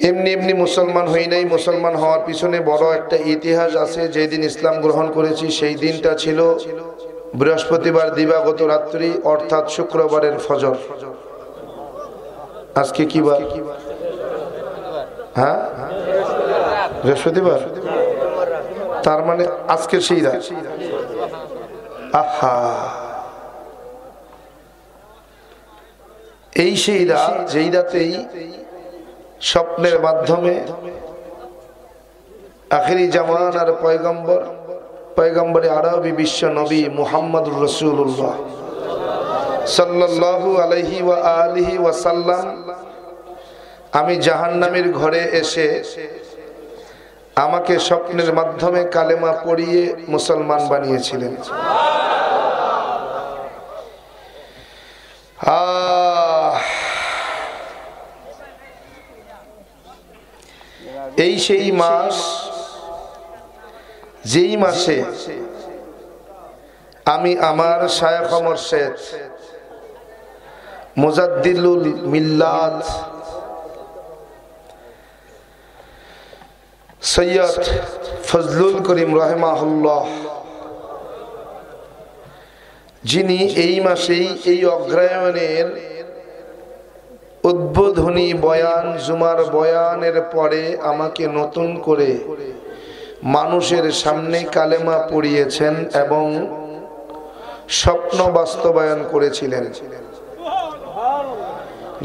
এমনি এমনি মুসলমান হই নাই, মুসলমান হওয়ার পিছনে বড় একটা ইতিহাস আছে। যেদিন ইসলাম গ্রহণ করেছি সেই দিনটা ছিল বৃহস্পতিবার দিবাগত রাত্রি, অর্থাৎ শুক্রবারের ফজর। আজকে কি বার? হ্যাঁ, বৃহস্পতিবার। তার মানে আজকে সেই রাত। আহা, এই সেই রাত যেই রাতেই স্বপ্নের মাধ্যমে আখিরি জামানার পয়গম্বরে আরবি বিশ্ব নবী মুহাম্মদুর রাসূলুল্লাহ সাল্লাল্লাহু আলাইহি ওয়া আলিহি ওয়াসাল্লাম আমি জাহান্নামের ঘরে এসে আমাকে স্বপ্নের মাধ্যমে কালেমা পড়িয়ে মুসলমান বানিয়েছিলেন। এই সেই মাস যেই মাসে আমি আমার শায়খ মুর্শিদ মুজাদ্দিদুল মিল্লাত সৈয়দ ফজলুল করিম রাহিমাহুল্লাহ, যিনি এই মাসেই এই অগ্রহায়ণের উদ্বোধনী বয়ান জুমার বয়ানের পরে আমাকে নতুন করে মানুষের সামনে কালেমা পড়িয়েছেন এবং স্বপ্ন বাস্তবায়ন করেছিলেন।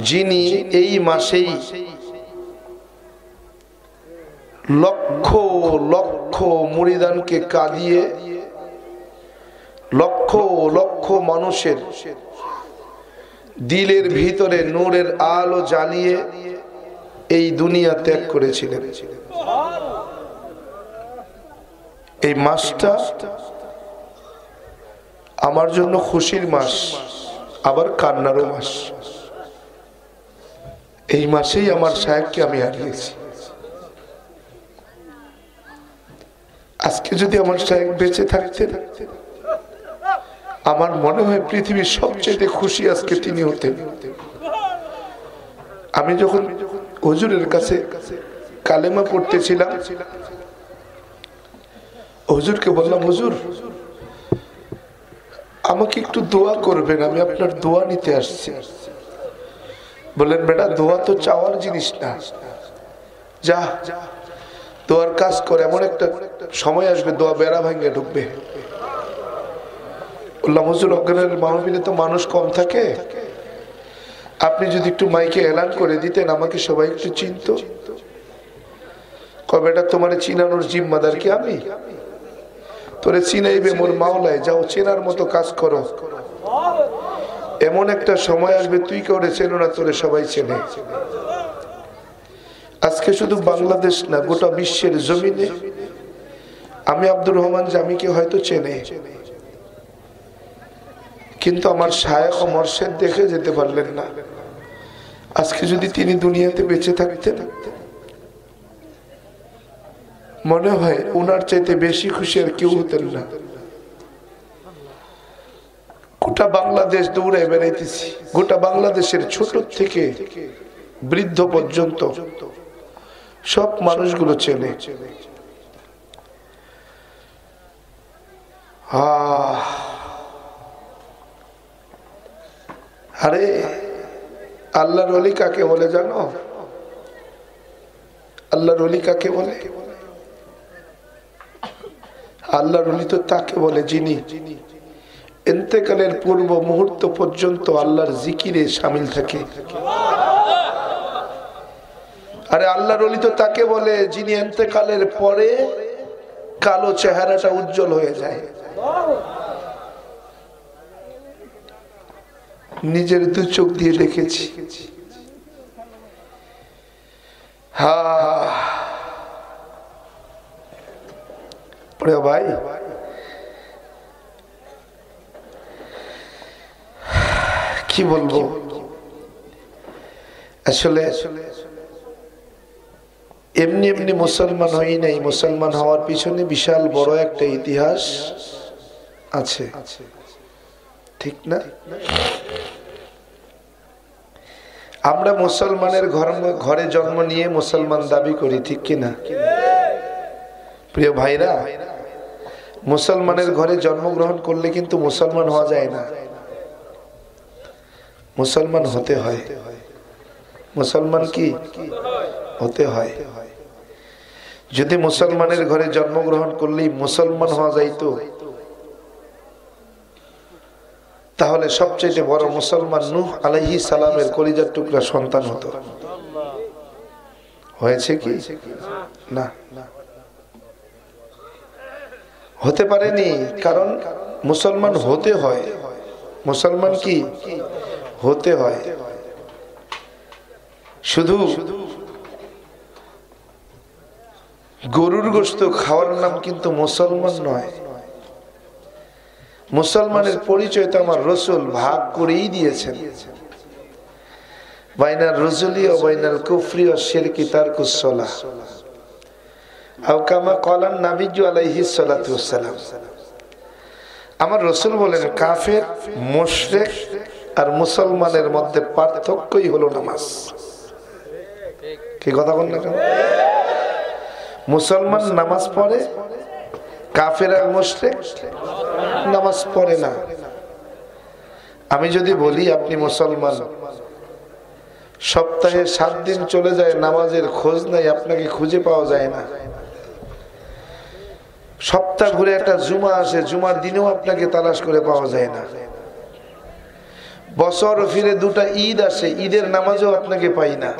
যিনি এই মাসেই লক্ষ লক্ষ মুরিদানকে কাঁদিয়ে লক্ষ লক্ষ মানুষের দিলের ভিতরে নূরের আলো জ্বালিয়ে এই দুনিয়া ত্যাগ করেছিলেন। এই মাসটা আমার জন্য খুশির মাস, আবার কান্নারও মাস। এই মাসেই আমার সাহেবকে আমি হারিয়েছি। আজকে যদি আমার সাহেব বেঁচে থাকতেন, আমার মনে হয় পৃথিবীর সবচেয়ে খুশি আজকে তিনি হতেন। আমি যখন হুজুরের কাছে কালেমা পড়তেছিলাম, হুজুরকে বললাম, হুজুর আমাকে একটু দোয়া করবেন, আমি আপনার দোয়া নিতে আসছি। বললেন, বেটা দোয়া তো চাওয়ার জিনিস না, যা দোয়ার কাজ করে, এমন একটা সময় আসবে দোয়া বেড়া ভাঙে ঢুকবে। বললাম, হুজুর অজ্ঞানের মাহফিলে তো মানুষ কম থাকে, আপনি যদি একটু মাইকে এলান করে দিতেন আমাকে সবাই একটু চিনতো। কবে এটা তোমার চিনানোর জিম্মাদার কি আমি? তোরে চিনাইবে মোর মাওলায়, যাও চেনার মতো কাজ করো। এমন একটা সময় আসবে তুই কেউরে চেনো না, তোরে সবাই চেনে। আজকে শুধু বাংলাদেশ না, গোটা বিশ্বের জমিনে আমি আব্দুর রহমান জামিকে হয়তো চেনে, কিন্তু আমার শায়েখ ও মুর্শিদ দেখে যেতে পারলেন না। আজকে যদি তিনি দুনিয়াতে বেঁচে থাকতেন, মনে হয় ওনার চাইতে বেশি খুশি আর কেউ হতেন না। গোটা বাংলাদেশ দৌড়ে বেড়াইতেছি, গোটা বাংলাদেশের ছোট থেকে বৃদ্ধ পর্যন্ত সব মানুষগুলো চেনে। আরে আল্লাহর ওলি কাকে বলে জানো? আল্লাহর ওলি কাকে বলে? আল্লাহর ওলি তো তাকে বলে যিনি ইন্তেকালের পূর্ব মুহূর্ত পর্যন্ত আল্লাহর জিকিরে শামিল থাকে। আরে আল্লাহর ওলি তো তাকে বলে যিনি ইন্তেকালের পরে কালো চেহারাটা উজ্জ্বল হয়ে যায়। নিজের দু চোখ দিয়ে দেখেছি। ভাই কি বলবো, আসলে এমনি এমনি মুসলমান হই নাই। মুসলমান হওয়ার পিছনে বিশাল বড় একটা ইতিহাস আছে, ঠিক না? আমরা মুসলমানের ঘরে জন্ম নিয়ে মুসলমান দাবি করি, ঠিক কিনা? প্রিয় ভাইরা, মুসলমানের ঘরে জন্মগ্রহণ করলে কিন্তু মুসলমান হওয়া যায় না, মুসলমান হতে হয়। মুসলমান কি হতে হয়? যদি মুসলমানের ঘরে জন্মগ্রহণ করলেই মুসলমান হওয়া যাইতো, তাহলে সবচেয়ে বড় মুসলমান নূহ আলাইহিস সালামের কলিজার টুকরা সন্তান হতো। হয়েছে কি না? হতে পারেনি, কারণ মুসলমান হতে হয়। মুসলমান কি হতে হয়? শুধু গরুর গোশত খাওয়ার নাম কিন্তু মুসলমান নয়। মুসলমানের পরিচয় তো আমার রাসূল ভাগ করেই দিয়েছেন, বাইনাল রুজুলি ও বাইনাল কুফরি ও শিরকি তারকুস সালাহ, আও কামা ক্বালান নবী আলাইহিস সালাতু ওয়াস সালাম। আমার রাসূল বলেন, কাফের, মুশরিক আর মুসলমানের মধ্যে পার্থক্যই হলো নামাজ। কি কথা বল না কেন? মুসলমান নামাজ পড়ে, কাফের আর মুশরিক নামাজ পড়ে না। আমি যদি বলি আপনি মুসলমান, সপ্তাহে 7 দিন চলে যায়, নামাজের খোঁজ নাই, আপনাকে খুঁজে পাওয়া যায় না। সপ্তাহ ঘুরে একটা জুমা আসে, জুমার দিনেও আপনাকে তালাশ করে পাওয়া যায় না। বছর ফিরে 2টা ঈদ আসে, ঈদের নামাজও আপনাকে পাই না।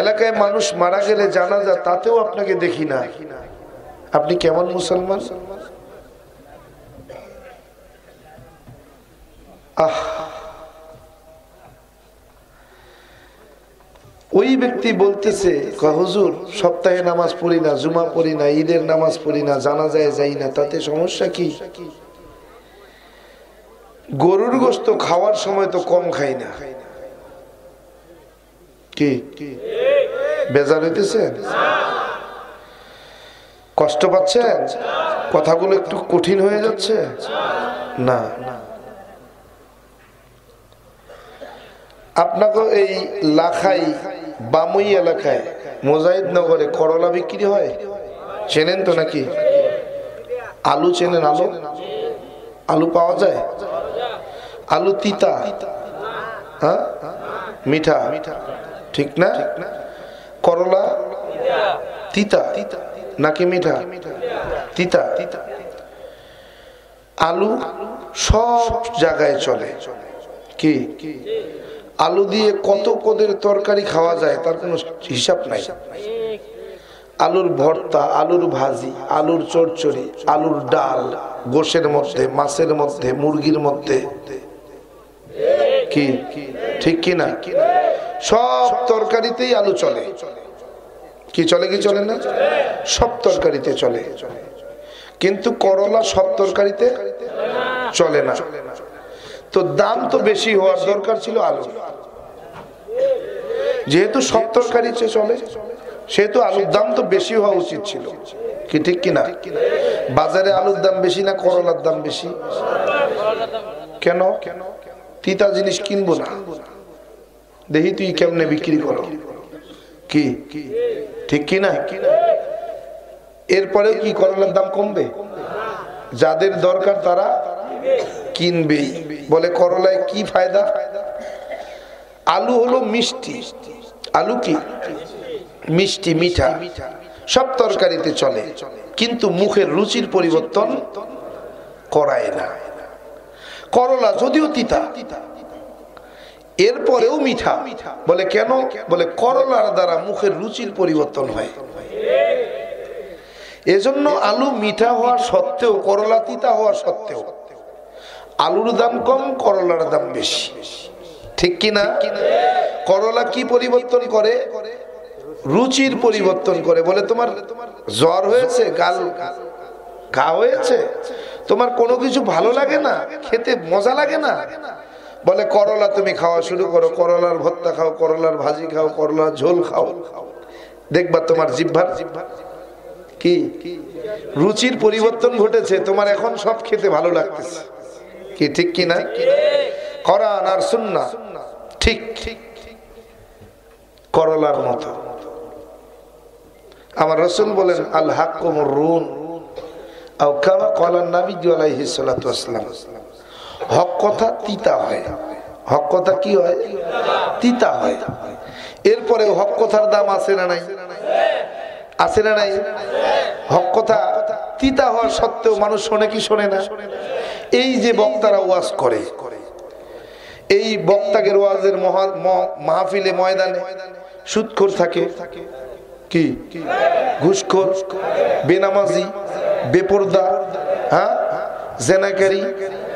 এলাকায় মানুষ মারা গেলে জানাজা, তাতেও আপনাকে দেখি না। আপনি কেমন মুসলমান? ওই ব্যক্তি বলতেছে, হুজুর সপ্তাহে নামাজ পড়ি না, জুমা পড়ি না, ঈদের নামাজ পড়ি না, জানাজায় যাই না, তাতে সমস্যা কি? গরুর গোশত খাওয়ার সময় তো কম খাই না, কি বেজার হইতেছেন? কষ্ট পাচ্ছেন? কথাগুলো একটু কঠিন হয়ে যাচ্ছে না? আপনাকে এই লাখাই বামুই এলাকায় মুজাহিদনগরে করলা বিক্রি হয়, চেনেন তো নাকি? আলু চেনেন? আলু আলু পাওয়া যায়? আলু তিতা, হ্যাঁ মিঠা, ঠিক না? করলা তিতা নাকি মিঠা? তিতা। আলু সব জায়গায় চলে, কি? আলু দিয়ে কত পদের তরকারি খাওয়া যায় তার কোনো হিসাব নাই। আলুর ভর্তা, আলুর ভাজি, আলুর চচ্চড়ি, আলুর ডাল, গোশের মধ্যে, মাছের মধ্যে, মুরগির মধ্যে, কি ঠিক কি না? সব তরকারিতেই আলু চলে। কি চলে কি চলে না? সব তরকারিতে চলে, কিন্তু করলা সব তরকারিতে চলে না। তো দাম তো বেশি হওয়ার দরকার ছিল আলু, যেহেতু সব তরকারিতে চলে সেহেতু আলুর দাম তো বেশি হওয়া উচিত ছিল, কি ঠিক কিনা? বাজারে আলুর দাম বেশি না করলার দাম বেশি? কেন? তিতা জিনিস কিনবো না, দেখি তুই কেমনে বিক্রি করো, কি ঠিক কিনা? এরপরে কি করলার দাম কমবে? যাদের দরকার তারা কিনবেই। বলে করলায় কি ফায়দা? আলু হলো মিষ্টি, আলু কি মিষ্টি, মিঠা, সব তরকারিতে চলে, কিন্তু মুখের রুচির পরিবর্তন করায় না। করলা যদিও তিতা, এরপরেও মিঠা। বলে কেন? বলে করলার দ্বারা মুখের রুচির পরিবর্তন হয়। এজন্য আলু মিঠা হওয়া সত্ত্বেও, করলা তিতা হওয়া সত্ত্বেও আলুর দাম কম, করলার দাম বেশি, ঠিক কিনা? করলা কি পরিবর্তন করে? রুচির পরিবর্তন করে। বলে তোমার জ্বর হয়েছে, গাল ঘা হয়েছে, তোমার কোনো কিছু ভালো লাগে না, খেতে মজা লাগে না, বলে করলা তুমি খাওয়া শুরু করো, করলার ভর্তা খাও, করলার ভাজি খাও, করলার ঝোল খাও, দেখবা তোমার জিহ্বার কি রুচির পরিবর্তন ঘটেছে, তোমার এখন সব খেতে ভালো লাগতেছে, কি ঠিক কিনা? কোরআন আর সুন্নাহ ঠিক করলার মতো। আমার রাসূল বলেন আল হাক্কু মুররুন আও কামা ক্বালা নবী আলাইহিস সালাতু ওয়াসসালাম, হক কথা তিতা হয়। হক কথা কি হয়? তিতা হয়। এরপরে হক কথার দাম আছে না নাই? আছে না নাই? হক কথা তিতা হওয়া সত্ত্বেও মানুষ শোনে কি শোনে না? এই যে বক্তারা ওয়াজ করে, এই বক্তাদের ওয়াজের মাহফিলে ময়দানে সুদখোর থাকে, কি ঘুষখোর, বেনামাজি, বেপরদা, হ্যাঁ জেনাকারী,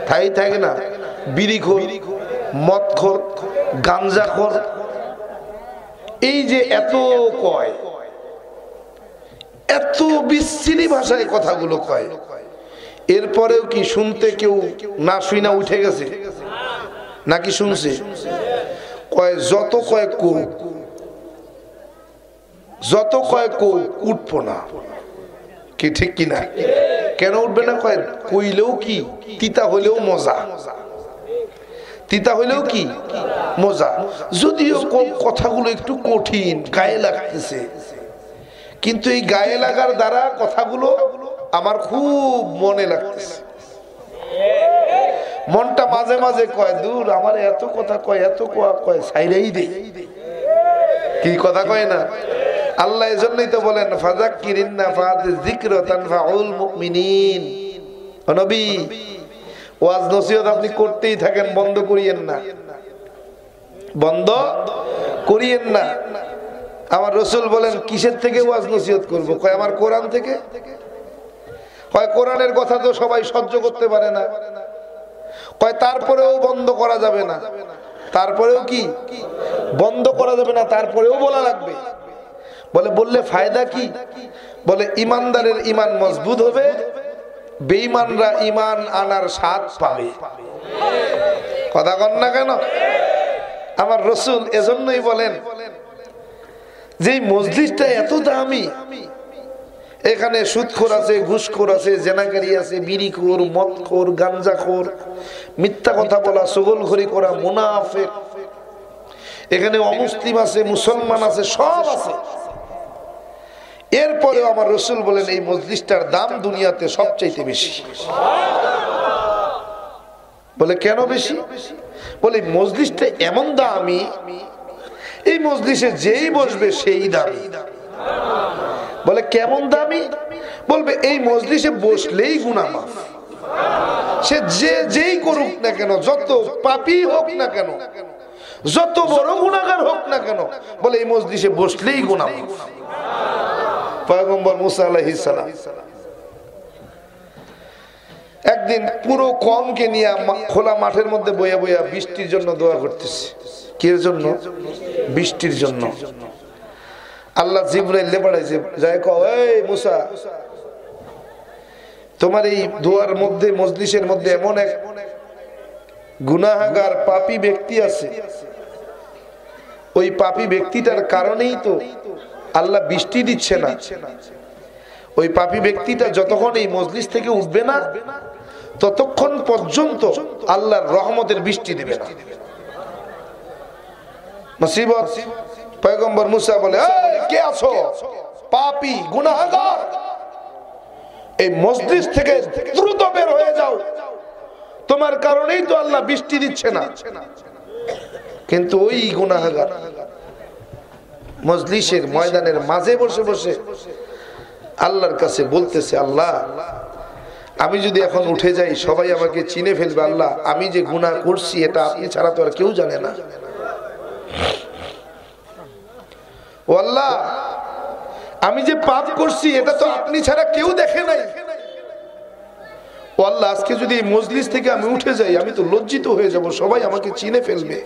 তাই থাকে না, বিড়িখোর, মদখোর, গাঞ্জাখোর, এই যে এত কয়, এত বিশ্রী ভাষায় কথাগুলো কয়, এরপরেও কি শুনতে কেউ না শুই না উঠে গেছে নাকি শুনছে? কয় যত কয় কো, যত কয় কো উঠবো না, কি ঠিক কিনা? কেন উঠবে না? কয় কইলেও কি তিতা হইলেও মজা, তিতা হইলেও কি মজা। যদিও কথাগুলো একটু কঠিন, গায়ে লাগতেছে, কিন্তু এই গায়ে লাগার দ্বারা কথাগুলো আমার খুব মনে লাগতেছে। মনটা মাঝে মাঝে কয় দূর আমার এত কথা কয়, এত কয় সাইরাই দে, কি কথা কয় না? আল্লাহ এজন্যই তো বলেন ফাযাক্কিরিন নাফাতিয যিকরা তানফাউল মুমিনিন। ও নবী, ওয়াজ নসিহত আপনি করতেই থাকেন, বন্ধ করিয়েন না, বন্ধ করিয়েন না। আমার রাসূল বলেন কিসের থেকে ওয়াজ নসিহত করব? কয় আমার কোরআন থেকে। কয় কোরআনের কথা তো সবাই সহ্য করতে পারে না। কয় তারপরেও বন্ধ করা যাবে না, তারপরেও কি বন্ধ করা যাবে না, তারপরেও বলা লাগবে। বলে বললে ফায়দা কি? বলে ইমানদারের ইমান মজবুত হবে, বেঈমানরা ইমান আনার স্বাদ পাবে। কথা কন না কেন? আমার রাসূল এজন্যই বলেন যে মজলিসটা এত দামি, এখানে সুদখোর আছে, ঘুষখোর আছে, জেনাকারী আছে, বিড়িখোর, মদখোর, গাঞ্জাখোর, মিথ্যা কথা বলা, চগলখড়ি করা, মুনাফিক, এখানে অমুসলিম আছে, মুসলমান আছে, সব আছে। এরপরেও আমার রাসূল বলেন এই মজলিসটার দাম দুনিয়াতে সবচাইতে বেশি। বলে কেন বেশি? বলে মজলিসটা এমন দামি, এই মজলিসে যেই বসবে সেই দামি। বলে কেমন দামি? বলবে এই মজলিসে বসলেই গুনাহ মাফ। সে যেই করুক না কেন, যত পাপী হোক না কেন, যত বড় গুনাহগার হোক না কেন, বলে এই মজলিসে বসলেই গুনাহ মাফ। পয়গম্বর মুসা আলাইহিস সালাম একদিন পুরো কওমকে নিয়ে খোলা মাঠের মধ্যে বইয়া বইয়া বৃষ্টির জন্য দোয়া করতেছে। কির জন্য? বৃষ্টির জন্য। আল্লাহ জিবরাইল পাঠাইছে, যায় কও এই মুসা, তোমার এই দোয়ার মধ্যে, মজলিসের মধ্যে এমন এক গুনাহগার পাপী ব্যক্তি আছে, ওই পাপী ব্যক্তিটার কারণেই তো আল্লাহ বৃষ্টি দিচ্ছে না। ওই পাপী ব্যক্তিটা যতক্ষণ এই মজলিস থেকে উঠবে না, ততক্ষণ পর্যন্ত আল্লাহর রহমতের বৃষ্টি দেবে না। মুসিবত। পয়গম্বর মুসা বলে, এই কে আছো? পাপী, গুনাহগার, এই মজলিস থেকে দ্রুত বের হয়ে যাও, তোমার কারণেই তো আল্লাহ বৃষ্টি দিচ্ছে না। কিন্তু ওই গুনাহগার মজলিসের ময়দানের মাঝে বসে বসে আল্লাহর কাছে বলতেছে, আল্লাহ আমি যদি এখন উঠে যাই সবাই আমাকে চিনে ফেলবে, আল্লাহ আমি যে গুনাহ করছি এটা আপনি ছাড়া তো আর কেউ জানে না। ও আল্লাহ, আমি যে পাপ করছি এটা তো আপনি ছাড়া কেউ দেখে নাই। ও আল্লাহ, আজকে যদি এই মজলিস থেকে আমি উঠে যাই আমি তো লজ্জিত হয়ে যাব, সবাই আমাকে চিনে ফেলবে,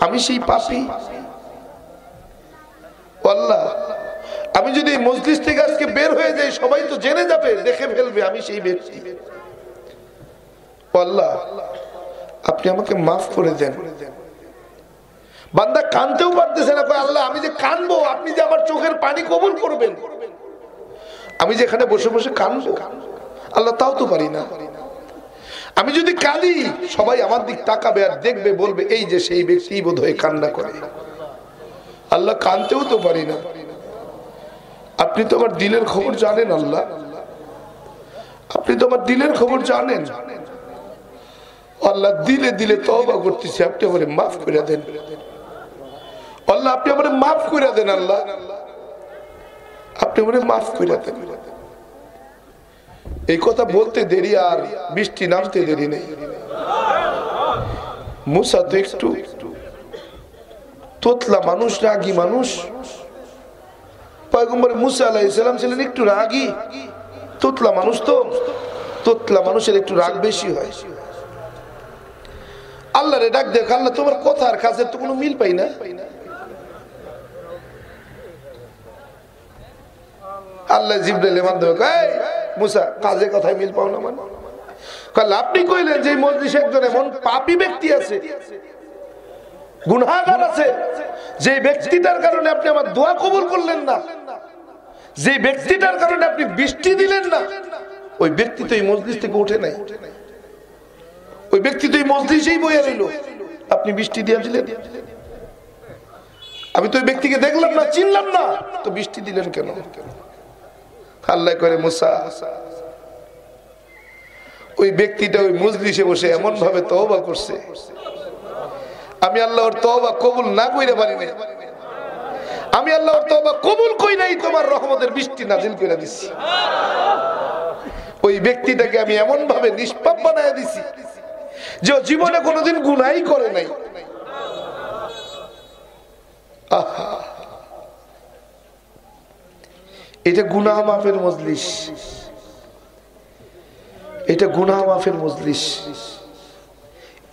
আমি সেই পাপী। ও আল্লাহ, আমি যদি এই মজলিস থেকে আজকে বের হয়ে যাই সবাই তো জেনে যাবে, দেখে ফেলবে আমি সেই ব্যক্তি। ও আল্লাহ, আপনি আমাকে মাফ করে দেন। বান্দা কানতেও পারতেছে না, আল্লাহ আমি যে কানবো, আপনি যে আমার চোখের পানি কবুল করবেন, আমি যে এখানে বসে বসে কানবো, আল্লাহ তাও তো পারি না। আমি যদি কাঁদি সবাই আমার দিক তাকাবে আর দেখবে, বলবে এই যে সেই ব্যক্তি বোধহয় কান্না করে। আল্লাহ, কাঁদতেও তো পারি না। আপনি তো আমার দিলের খবর জানেন আল্লাহ, আপনি তো আমার দিলের খবর জানেন আল্লাহ। দিলে দিলে তওবা করতেছি, আপনি আমারে মাফ করে দেন আল্লাহ, আপনি আমারে মাফ করে দেন আল্লাহ, আপনি আমারে মাফ করে দেন। এই কথা বলতে দেরি আর বৃষ্টি নামতে দেরি নেই। মুসা তো একটু তোতলা মানুষ, রাগী মানুষ। পয়গম্বর মুসা আলাইহিস সালাম ছিলেন একটু রাগী, তোতলা মানুষ। তো তোতলা মানুষের একটু রাগ বেশি হয়। আল্লাহ রে ডাক দেখ, আল্লাহ তোমার কথা আর কাজের তো কোনো মিল পাই না। আল্লাহ জিবরাইলের মাধ্যমে কয়, মুসা কাজে কথায় মিল পাও না মানে? আপনি কইলেন যে মজলিসে একজন এমন পাপী ব্যক্তি আছে, গুনাহগার আছে, যে ব্যক্তিটার কারণে আপনি আমার দোয়া কবুল করলেন না, যে ব্যক্তিটার কারণে আপনি বৃষ্টি দিলেন না, ওই ব্যক্তি তো এই মজলিস থেকে উঠে নাই, ওই ব্যক্তি তো এই মজলিসেই বইয়া রইল, আপনি বৃষ্টি দিয়ে দিলেন। আমি তো ওই ব্যক্তিকে দেখলাম না, চিনলাম না, তো বৃষ্টি দিলেন কেন? আল্লাহ করে, মুসা ওই ব্যক্তিটা ওই মজলিসে বসে এমন ভাবে তওবা করছে, আমি আল্লাহর তওবা কবুল না কইরা পারি না। আমি আল্লাহর তওবা কবুল কইরাই তোমার রহমতের বৃষ্টি নাজিল করে দিছি। ওই ব্যক্তিটাকে আমি এমন ভাবে নিষ্পাপ বানায় দিছি যে জীবনে কোনোদিন গুনাহই করে নাই। আহা, এটা গুনাহ মাফের মজলিস, এটা গুনাহ মাফের মজলিস।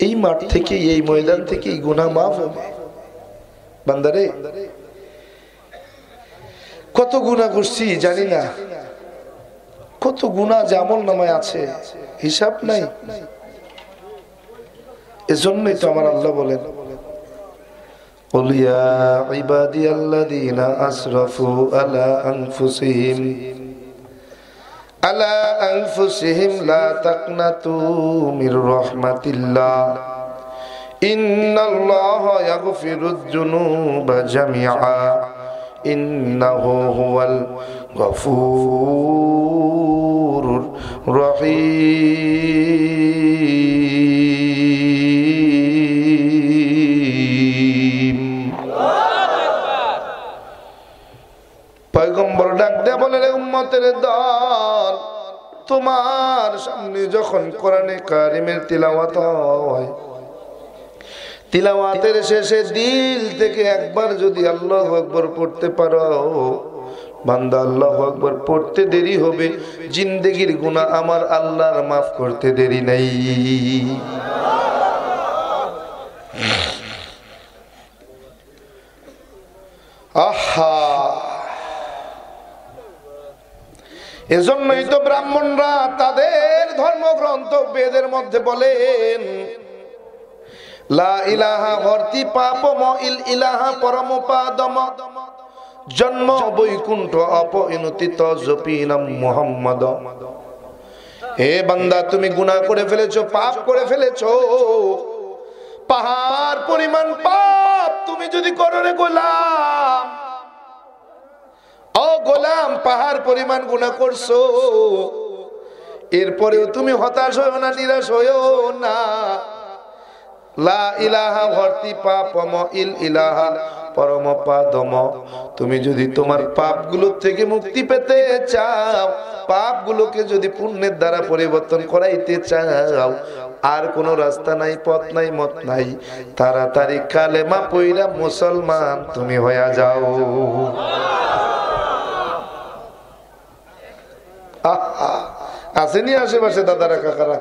এই মাঠ থেকে, এই ময়দান থেকে গুনাহ মাফ হবে। বান্দারে, কত গুনাহ করছি জানি না, কত গুনাহ যে আমল নামায় আছে হিসাব নাই। এজন্যই তো আমার আল্লাহ বলেন, قل يا عبادي الذين أسرفوا على أنفسهم لا تقنطوا من رحمة الله إن الله يغفر الذنوب جميعا إنه هو الغفور الرحيم। পয়গম্বর ডাক দেয়া বলে, রে উম্মতের দল, তোমার সামনে যখন কোরআনে কারিমের তিলাওয়াত হয়, তিলাওয়াতের শেষে দিল থেকে একবার যদি আল্লাহু আকবার পড়তে পারো, বান্দা আল্লাহু আকবার পড়তে দেরি হবে, জিন্দেগির গুনাহ আমার আল্লাহর মাফ করতে দেরি নাই। আহা, এজন্যই তো ব্রাহ্মণরা তাদের ধর্মগ্রন্থ বেদের মধ্যে বলেন, লা ইলাহা হর্তি পাপম ইল ইলাহা পরম পাদম, জন্ম বৈকুণ্ঠ অপইনতি তজপিনাম মুহাম্মদ। হে বান্দা, তুমি গুনাহ করে ফেলেছো, পাপ করে ফেলেছো, পাহাড় পরিমাণ পাপ তুমি যদি করো রে গোলাম, ও গোলাম, পাহাড় পরিমাণ গুনাহ করছো, এরপরেও তুমি হতাশ হইও না, নিরাশ হইও না। লা ইলাহা হর্তি পাপম ইল ইলাহা পরম পাদম, তুমি যদি তোমার পাপগুলো থেকে মুক্তি পেতে চাও, পাপগুলোকে যদি পুণ্যের দ্বারা পরিবর্তন করাইতে চাও, আর কোনো রাস্তা নাই, পথ নাই, মত নাই, তাড়াতাড়ি কালেমা পইরা মুসলমান তুমি হইয়া যাও। আসেনি আশেপাশে দাদারা কাকারা?